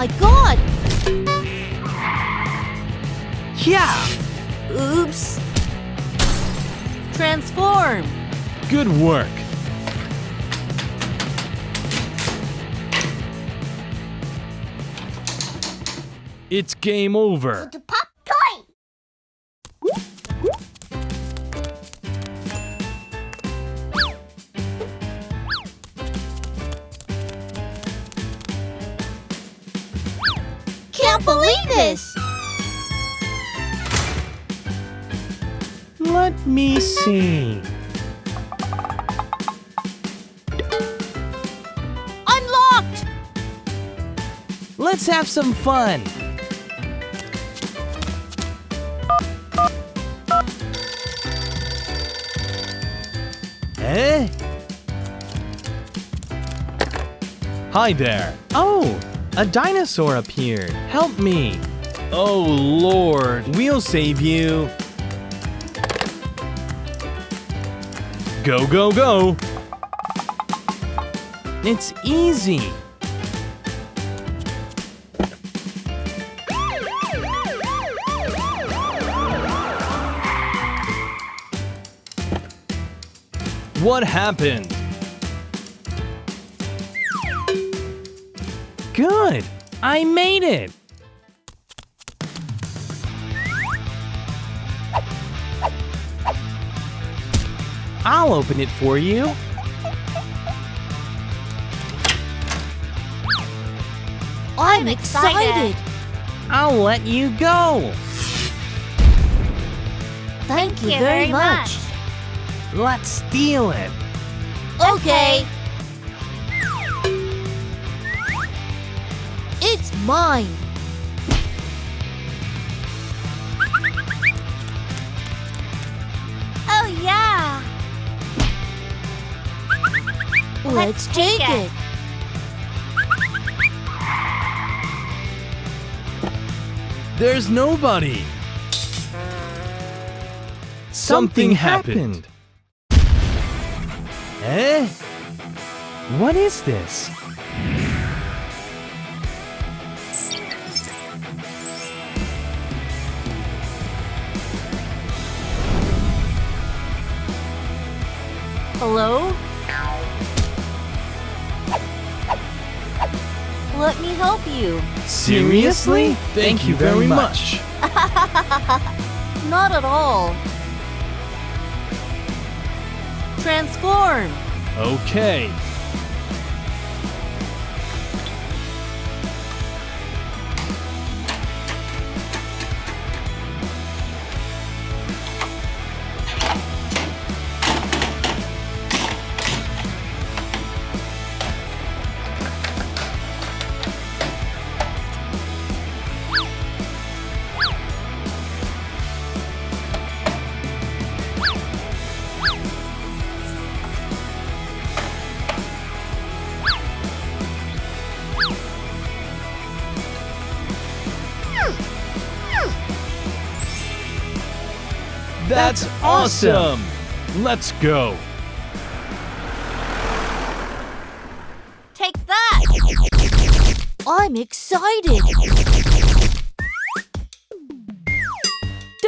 my god! Yeah! Oops! Transform! Good work! It's game over! DuDuPopTOY! Can't believe this! Let me see. Unlocked! Let's have some fun. Eh? Hi there. Oh, a dinosaur appeared. Help me. Oh, Lord. We'll save you. Go, go, go. It's easy. What happened? Good! I made it! I'll open it for you. I'm excited! I'll let you go. Thank you very much! Let's steal it. Okay! It's mine! Oh yeah! Let's take it! There's nobody. Something happened. Eh? What is this? Hello? Let me help you. Seriously? Thank you very much. Not at all. Transform! Okay. That's awesome! Let's go. Take that! I'm excited!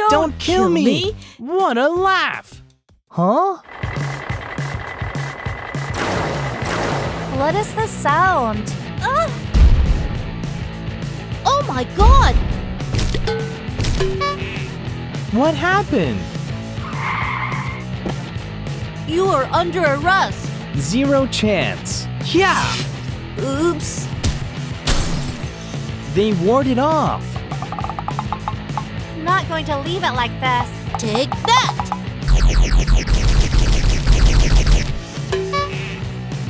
Don't kill me! What a laugh! Huh? What is the sound? Oh my god! What happened? You are under arrest! Zero chance. Yeah! Oops! They warded off. Not going to leave it like this. Take that!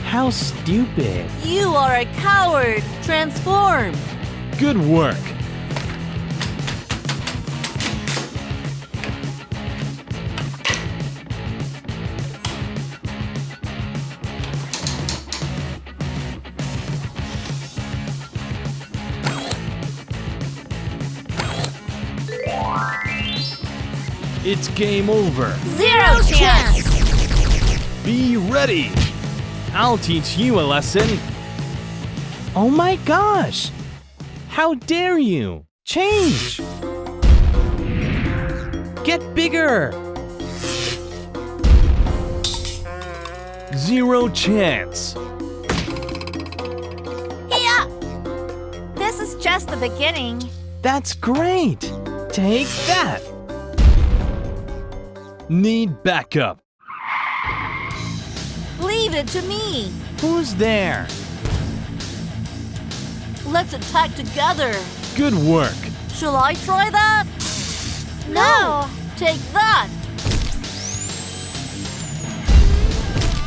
How stupid. You are a coward! Transform! Good work. It's game over. Zero chance! Be ready. I'll teach you a lesson. Oh my gosh! How dare you? Change! Get bigger! Zero chance! Yeah! This is just the beginning. That's great! Take that! Need backup. Leave it to me. Who's there? Let's attack together. Good work. Shall I try that? No! Take that.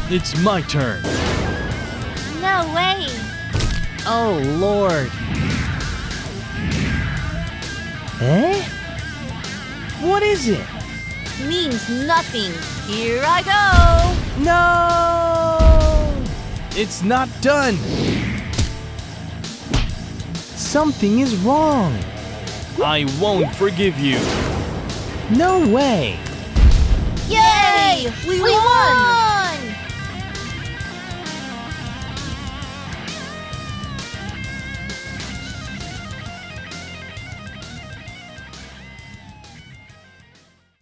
It's my turn. No way! Oh, Lord. Eh? What is it? Means nothing. Here I go. No! It's not done. Something is wrong. I won't forgive you. No way. Yay! We won!